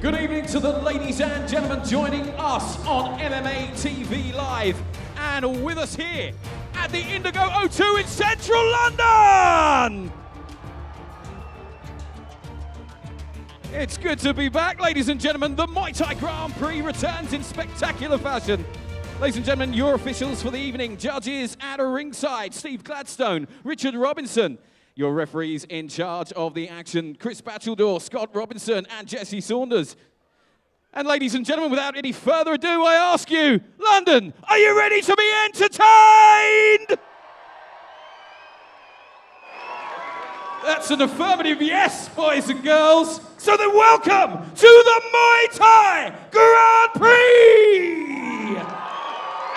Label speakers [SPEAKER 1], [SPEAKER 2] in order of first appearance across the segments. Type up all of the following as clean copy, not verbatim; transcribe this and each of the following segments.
[SPEAKER 1] Good evening to the ladies and gentlemen joining us on MMA TV Live and with us here at the Indigo O2 in central London. It's good to be back, ladies and gentlemen. The Muay Thai Grand Prix returns in spectacular fashion. Ladies and gentlemen, your officials for the evening, judges at a ringside, Steve Gladstone, Richard Robinson. Your referees in charge of the action, Chris Batcheldor, Scott Robinson, and Jesse Saunders. And ladies and gentlemen, without any further ado, I ask you, London, are you ready to be entertained? That's an affirmative yes, boys and girls. So then welcome to the Muay Thai Grand Prix!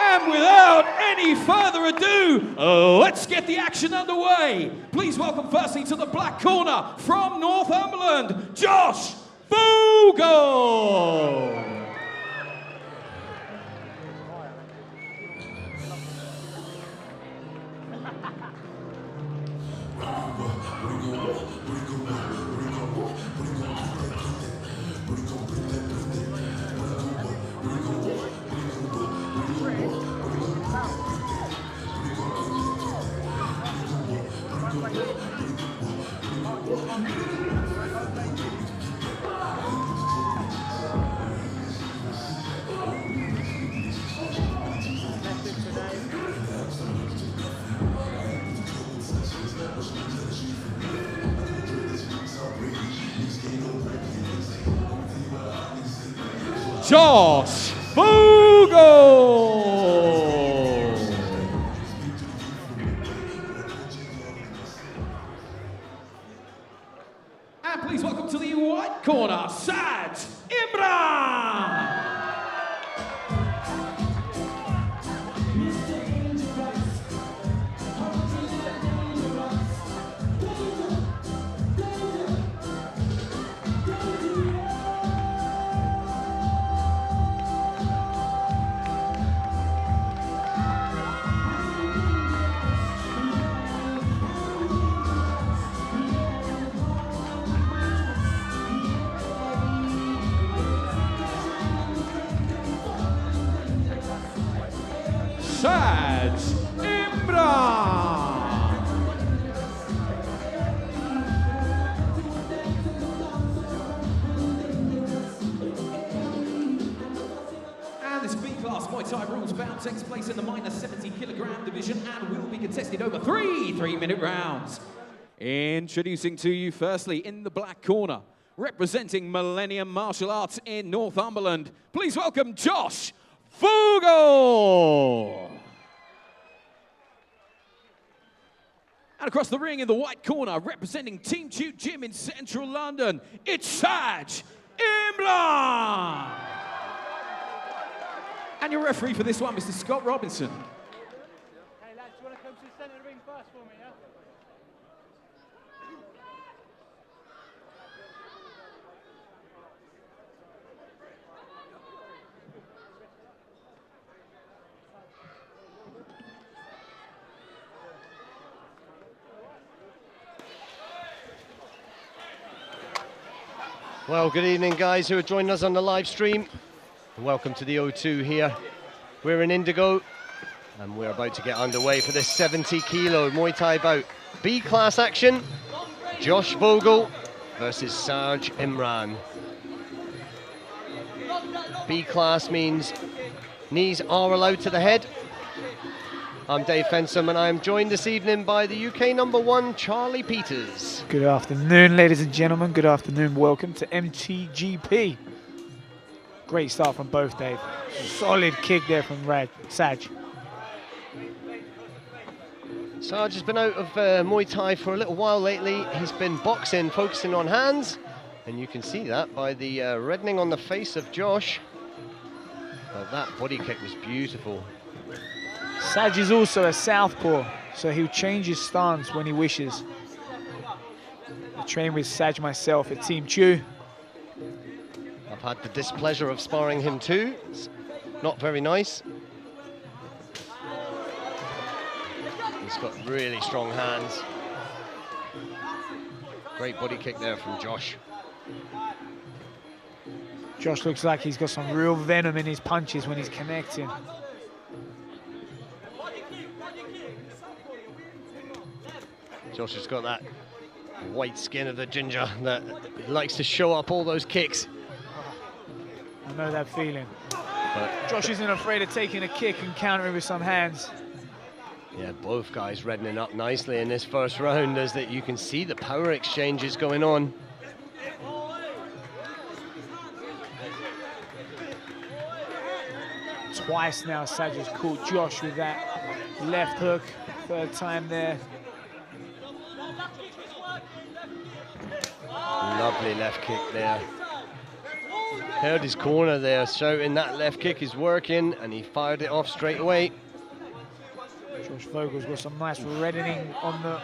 [SPEAKER 1] And without any further ado, let's get the action underway. Please welcome firstly to the black corner from Northumberland, Josh Vogel. Josh Vogel. And please welcome to the white corner, Saj Iman. Saj Iman. And this B-class Muay Thai rules bout takes place in the minor 70 kilogram division and will be contested over three-minute rounds. Introducing to you firstly in the black corner, representing Millennium Martial Arts in Northumberland, please welcome Josh Vogel. And across the ring in the white corner, representing Team Tute Gym in central London, it's Saj Iman. And your referee for this one, Mr. Scott Robinson.
[SPEAKER 2] Hey lads, do you want to come to the centre of the ring first for me, yeah?
[SPEAKER 3] Well, good evening, guys who are joining us on the live stream. Welcome to the O2 here. We're in Indigo, and we're about to get underway for this 70 kilo Muay Thai bout. B-class action, Josh Vogel versus Saj Iman. B-class means knees are allowed to the head. I'm Dave Fensom, and I am joined this evening by the UK #1, Charlie Peters.
[SPEAKER 4] Good afternoon, ladies and gentlemen. Good afternoon. Welcome to MTGP. Great start from both, Dave. Solid kick there from Saj.
[SPEAKER 3] Saj has been out of Muay Thai for a little while lately. He's been boxing, focusing on hands, and you can see that by the reddening on the face of Josh. That body kick was beautiful.
[SPEAKER 4] Saj is also a southpaw, so he'll change his stance when he wishes. I train with Saj myself at Team Chew.
[SPEAKER 3] I've had the displeasure of sparring him too. It's not very nice. He's got really strong hands. Great body kick there from Josh.
[SPEAKER 4] Josh looks like he's got some real venom in his punches when he's connecting.
[SPEAKER 3] Josh has got that white skin of the ginger that likes to show up all those kicks.
[SPEAKER 4] I know that feeling.
[SPEAKER 3] But
[SPEAKER 4] Josh isn't afraid of taking a kick and countering with some hands.
[SPEAKER 3] yeah, both guys reddening up nicely in this first round, as that you can see the power exchanges going on.
[SPEAKER 4] Twice now Saj has caught Josh with that left hook. Third time there.
[SPEAKER 3] Lovely left kick there. Heard his corner there shouting that left kick is working, and he fired it off straight away.
[SPEAKER 4] Josh Vogel's got some nice reddening on the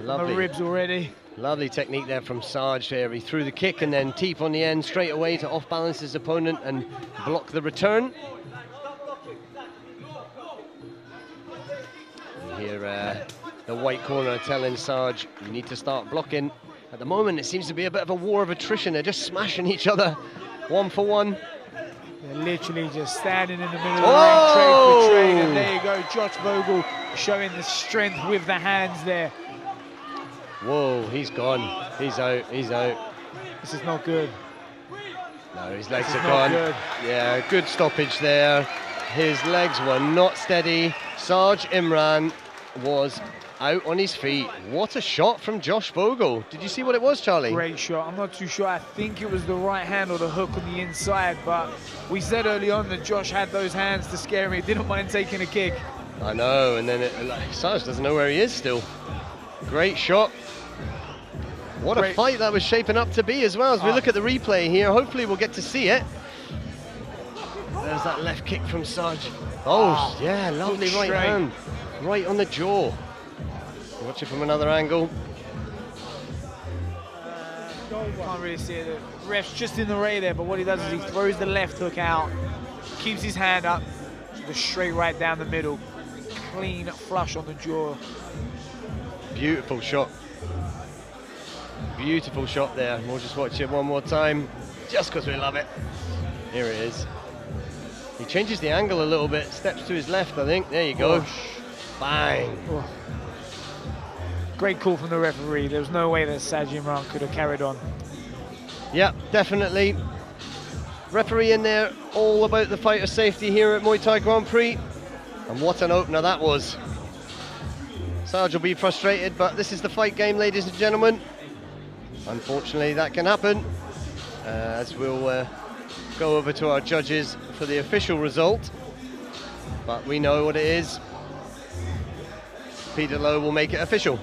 [SPEAKER 3] Lovely.
[SPEAKER 4] ribs already.
[SPEAKER 3] Lovely technique there from Saj there. He threw the kick and then teep on the end straight away to off-balance his opponent and block the return. You hear the white corner telling Saj, you need to start blocking. At the moment, it seems to be a bit of a war of attrition. They're just smashing each other, 1 for 1.
[SPEAKER 4] They're literally just standing in the middle of the ring, trade for trade, and there you go, Josh Vogel showing the strength with the hands there.
[SPEAKER 3] Whoa, he's gone. He's out, he's out.
[SPEAKER 4] This is not good.
[SPEAKER 3] No, his legs
[SPEAKER 4] This
[SPEAKER 3] are
[SPEAKER 4] is not
[SPEAKER 3] gone.
[SPEAKER 4] good.
[SPEAKER 3] Yeah, good stoppage there. His legs were not steady. Saj Iman was out on his feet. What a shot from Josh Vogel. Did you see what it was, Charlie?
[SPEAKER 4] Great shot. I'm not too sure. I think it was the right hand or the hook on the inside, but we said early on that Josh had those hands to scare me. Didn't mind taking a kick.
[SPEAKER 3] I know, and then Saj doesn't know where he is still. Great shot. What a fight that was shaping up to be as well. As we look at the replay here, hopefully we'll get to see it. There's that left kick from Saj. Oh, yeah, lovely right hand. Right on the jaw. Watch it from another angle.
[SPEAKER 4] Can't really see it. The ref's just in the ray there, but what he does is he throws the left hook out, keeps his hand up, just straight right down the middle. Clean flush on the jaw.
[SPEAKER 3] Beautiful shot. Beautiful shot there. We'll just watch it one more time, just because we love it. Here it is. He changes the angle a little bit, steps to his left, I think. There you go. Bang.
[SPEAKER 4] Oh. Great call from the referee. There was no way that Saj Iman could have carried on.
[SPEAKER 3] Yeah, definitely. Referee in there, all about the fighter safety here at Muay Thai Grand Prix. And what an opener that was. Saj will be frustrated, but this is the fight game, ladies and gentlemen. Unfortunately, that can happen. As we'll go over to our judges for the official result. But we know what it is. Peter Lowe will make it official.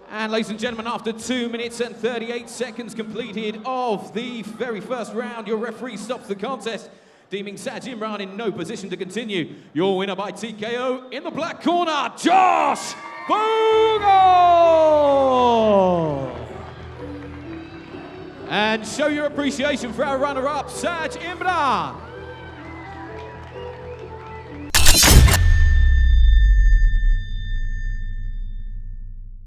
[SPEAKER 1] And ladies and gentlemen, after 2 minutes and 38 seconds completed of the very first round, your referee stops the contest, deeming Saj Iman in no position to continue. Your winner by TKO in the black corner, Josh Vogel! And show your appreciation for our runner-up, Saj Iman.